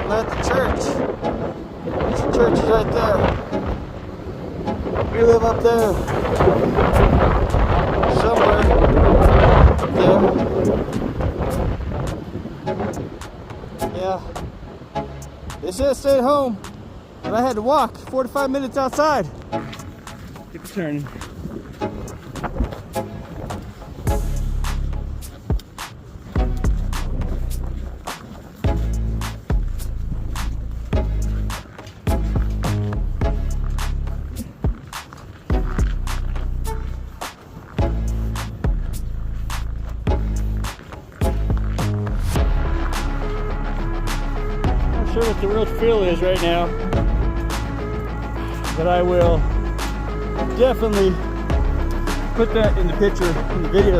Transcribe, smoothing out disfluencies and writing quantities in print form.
I'm at the church. This church is right there. We live up there. Somewhere up there. Yeah. They should have stayed home, but I had to walk 45 minutes outside. Keep it turning. Not sure what the real feel is right now, but I will definitely put that in the picture in the video.